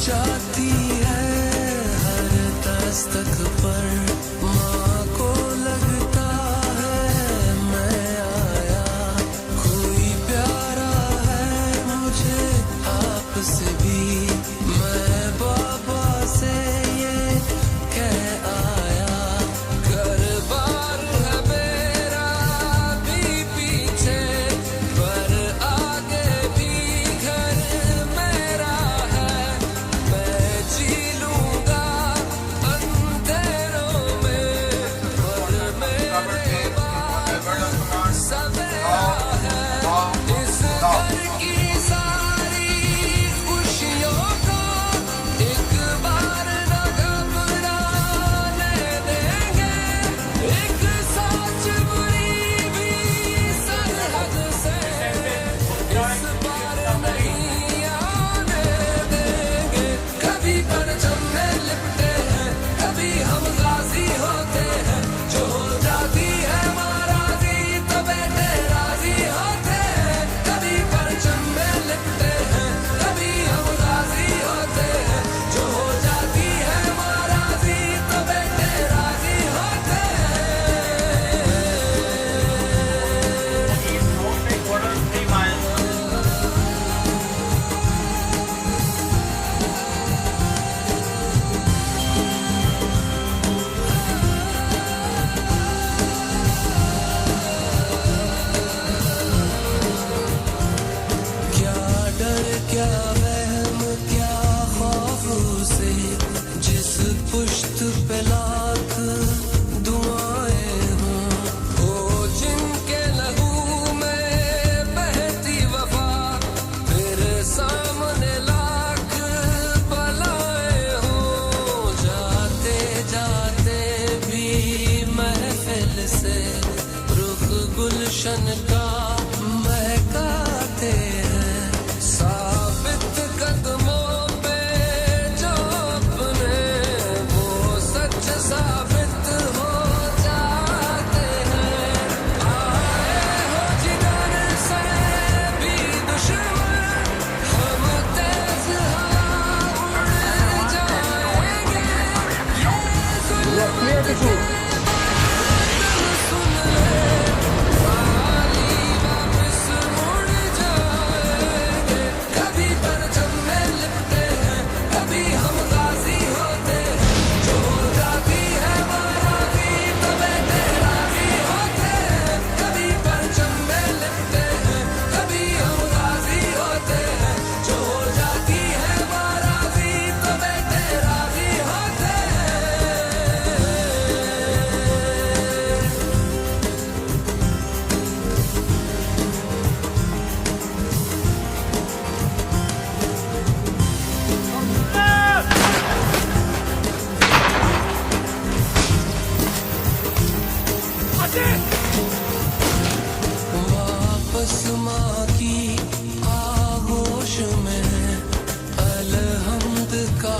जाती है हर दस्तक पर, माँ को लगता है मैं आया, कोई प्यारा है मुझे आपसे भी, मैं बाबा से ये कह आया, घर बार है मेरा भी पीछे, पर आगे भी घर मेरा है, मैं जी लूंगा अंधेरों में, पर मेरे बाद सवेरा है, इस घर की सारी खुशियों को एक बार न घबराने देंगे, एक सोच बुरी भी सरहद से इस बार नहीं आने देंगे, कभी परचम में लिपटे हैं, कभी हम गाजी होते हैं, जो हो जाती है महाराजी तो बेटे राजी होते हैं, कभी परचम में लिपटे हैं, कभी हम गाजी होते हैं, जो हो जाती है महाराजी तो बेटे राजी होते हैं। East road पे quarter 3 miles. क्या डर क्या वहम क्या खौफ से, जिस पुश्त पे लाख दुआएं हों, वो जिनके लहू में बहती वफा, फिर सामने लाख बलाएं हों, जाते जाते भी महफिल से रुख गुलशन का महकाते हैं, साबित कदमों पे जो अपने वो सच साबित हो जाते हैं, आए हो जिधर से भी दुश्मन, हम तेज हवा उड़ जाएंगे, ये जुल्म सुन ले, वाली वापस मुड़ जाएंगे, कभी परचम में लिपटे हैं, कभी हम गाजी होते हैं, जो हो जाती है महाराजी तो बेटे राजी होते हैं, कभी परचम में लिपटे हैं, कभी हम गाजी होते हैं, जो हो जाती है महाराजी तो बेटे राजी होते हैं। वापस माँ की आगोश में अलहम्द का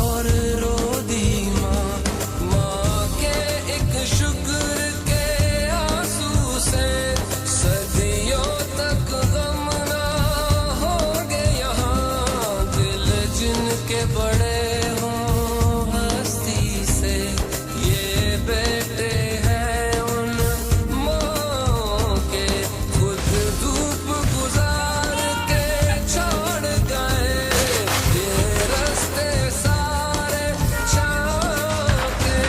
और रो दी माँ, माँ के एक शुक्र के आंसू से सदियों तक गम ना होंगे यहाँ, दिल जिनके बड़े हों हस्ती से, ये बेटे हैं उन माँ के, खुद धूप गुजार के छोड़ गए, ये रास्ते सारे छाँव के,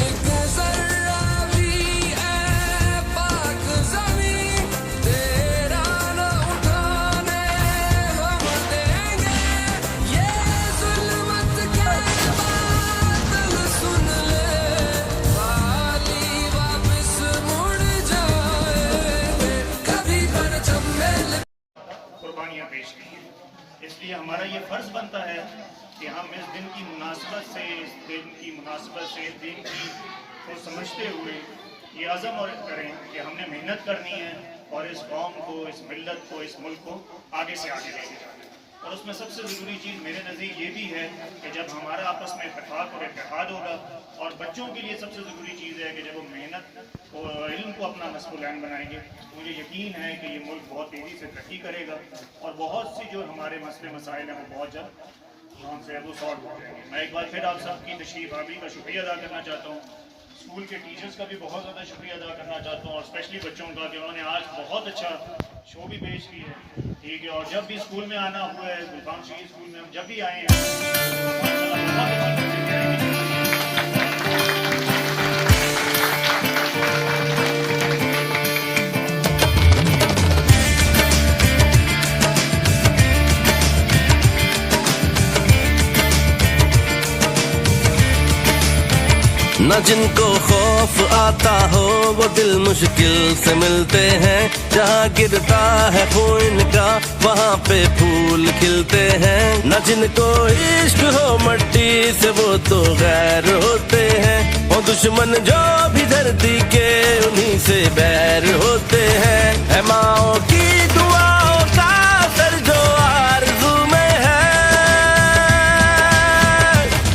एक जर्रा भी ऐ पाक ज़मीं तेरा न उठाने हम देंगे, ये ज़ुल्मत के बादल सुन ले, वाली वापस मुड़ जाएंगे, कभी परचम में लिपटे कुर्बानियाँ पेश की हैं, इसलिए हमारा ये फ़र्ज़ बनता है कि हम इस दिन की मुनासबत से, इस दिन की मुनासबत से, इस दिन की को समझते हुए ये अज़म और करें कि हमने मेहनत करनी है और इस कौम को, इस मिल्लत को, इस मुल्क को आगे से आगे लेके जाना है। और उसमें सबसे ज़रूरी चीज़ मेरे नज़दीक ये भी है कि जब हमारा आपस में इत्तेफाक और इत्तेहाद होगा, और बच्चों के लिए सबसे ज़रूरी चीज़ है कि जब वो मेहनत और इल्म को अपना मसबूल बनाएंगे तो मुझे यकीन है कि ये मुल्क बहुत तेज़ी से तरक्की करेगा और बहुत सी जो हमारे मसले मसाइल हैं वो बहुत जल्द जहाँ से है वो सॉल्व हो जाएंगे। मैं एक बार फिर आप सबकी तशरीफ आवरी का शुक्रिया अदा करना चाहता हूँ। स्कूल के टीचर्स का भी बहुत ज़्यादा शुक्रिया अदा करना चाहता हूँ, और स्पेशली बच्चों का कि उन्होंने आज बहुत अच्छा शो भी पेश की है। ठीक है, और जब भी स्कूल में आना हुआ है, गुलफाम शहीद स्कूल में हम जब भी आए हैं, माशाल्लाह बहुत अच्छी तरीके से न जिनको खौफ आता हो वो दिल मुश्किल से मिलते हैं, जहाँ गिरता है खून का वहाँ पे फूल खिलते हैं। न जिनको इश्क हो मट्टी से वो तो गैर होते हैं, वो दुश्मन जो भी धरती के उन्हीं से बैर होते हैं। है माओ की दुआओं का असर जो आरज़ू में है,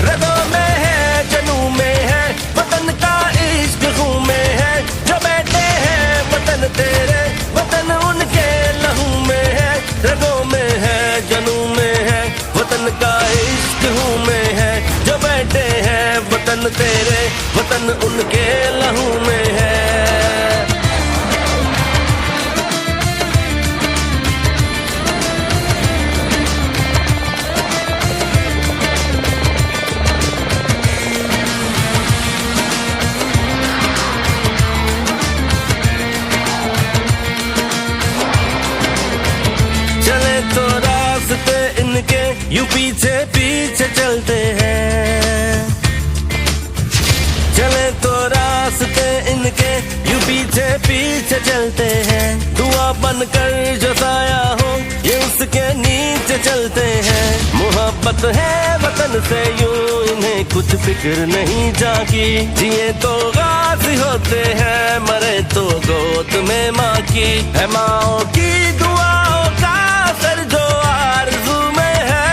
रगों में है जनू में है, वतन का इश्क खून में है। जो बैठे हैं वतन तेरे, वतन उनके लहू में है, रगों में है जनू में है, वतन का इश्क खून में है। जो बैठे हैं वतन तेरे, वतन उनके लहू में है। यूं पीछे पीछे चलते हैं, चले तो रास्ते इनके यूं पीछे पीछे चलते हैं। दुआ बनकर जो साया हो ये उसके नीचे चलते हैं। मोहब्बत है वतन से यूं इन्हें कुछ फिक्र नहीं जागी, जिए तो गाजी होते हैं, मरे तो गोद में माँ की। है माओ की दुआओं का असर जो आरज़ू में है,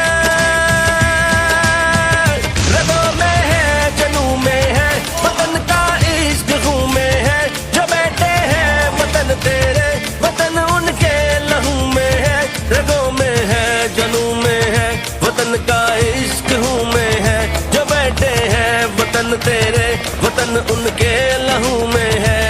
रगों में है जनू में है, वतन का इश्क खून में है। जो बैठे हैं वतन तेरे, वतन उनके लहू में है, रगों में है जनू में है, वतन का इश्क खून में है। जो बैठे हैं वतन तेरे, वतन उनके लहू में है।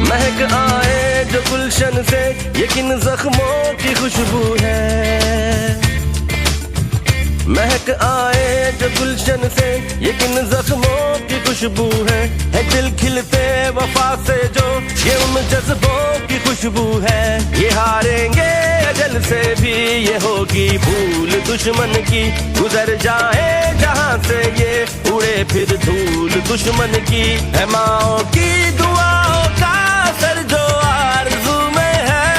महक आए जो गुलशन से ये किन जख्मों की खुशबू है, महक आए जो गुलशन से ये किन जख्मों की खुशबू है। दिल खिलते वफा से जो ये उन जज्बों की खुशबू है। ये हारेंगे अजल से भी ये होगी भूल दुश्मन की, गुजर जाए जहाँ से ये उड़े फिर धूल दुश्मन की। है माओ की दुआओं का असर जो आरज़ू में है,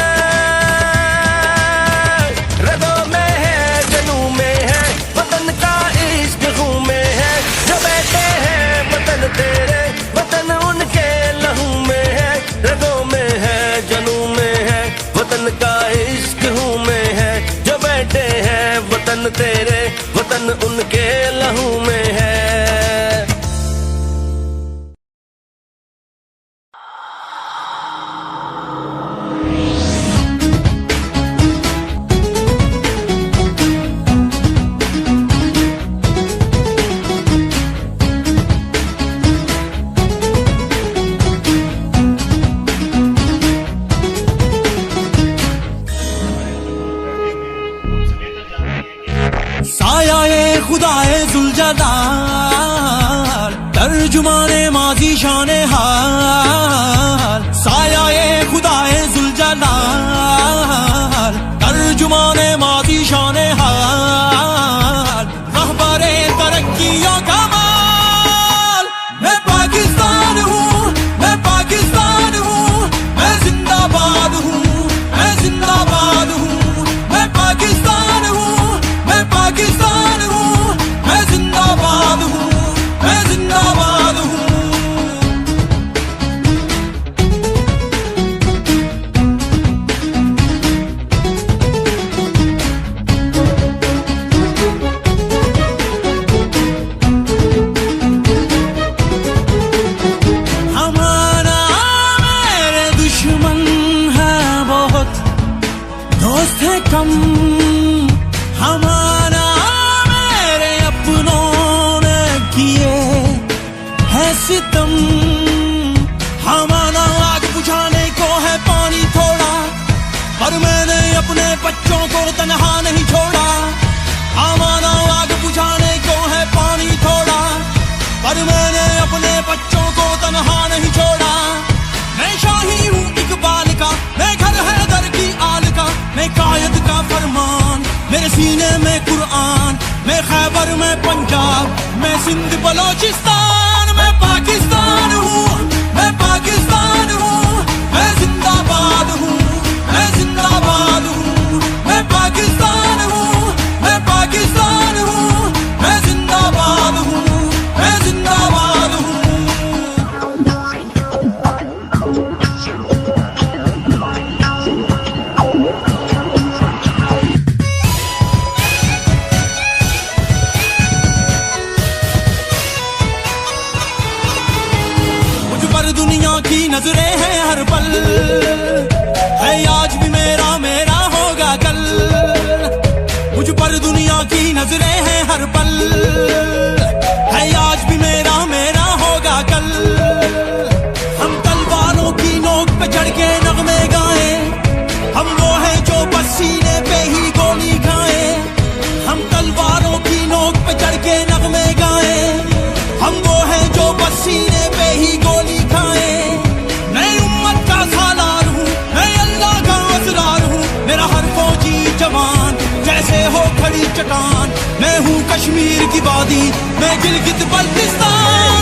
रगों में है जनू में है, वतन का इश्क खून में है। जो बैठे हैं वतन तेरे, वतन उनके लहू में है, रगों में है जनू में है, वतन का इश्क खून में है। जो बैठे हैं वतन तेरे, वतन उनके लहू में है। सायाए खुदाए जुल्जलाल, तर्जुमाने माजी शाने हाल। सायाए खुदाए जुल्जलाल, तर्जुमाने माजी शाने हाल। रहबरे तरक्कियों का माल, मैं पाकिस्तान हूँ, मैं पाकिस्तान हूँ, मैं जिंदाबाद हूँ, मैं जिंदाबाद हूँ। मैं पाकिस्तान हूँ, मैं पाकिस्तान हूँ, मैं जिंदाबाद हूँ, मैं जिंदाबाद हूँ। सितम, हाँ माना आग बुझाने को है पानी थोड़ा, पर मैंने अपने बच्चों को तन्हा नहीं छोड़ा। हाँ माना आग बुझाने को है पानी थोड़ा, पर मैंने अपने बच्चों को तन्हा नहीं छोड़ा। मैं शाही हूँ इकबाल का, मैं घर है दर की आल का, मैं कायद का फरमान, मेरे सीने में कुरान। मैं खैबर में पंजाब, मैं सिंध बलोचिस्तान, मैं पाकिस्तान हूँ, मैं पाकिस्तान हूँ, मैं जिंदाबाद हूँ, मैं जिंदाबाद हूँ, मैं पाकिस्तान हूँ, मैं पाकिस्तान हूँ, मैं जिंदाबाद हूँ, मैं जिंदाबाद हूँ। दुनिया की नजरें हैं हर पल, है आज भी मेरा मेरा होगा कल। मुझ पर दुनिया की नजरें हैं हर पल, है आज भी मेरा मेरा होगा कल। हम तलवारों की नोक पे चढ़ के नगमे गाए, हम वो हैं जो बस सीने पे ही गोली खाए। हम तलवारों की नोक पे चढ़ के नगमे गाए, हम वो हैं जो बस सीने पे ही गोली खाए। मैं उम्मत का सालार हूँ, मैं अल्लाह का असरार हूँ, मेरा हर फौजी जवान जैसे हो खड़ी चट्टान। मैं हूँ कश्मीर की वादी, मैं गिलगित बल्तिस्तान।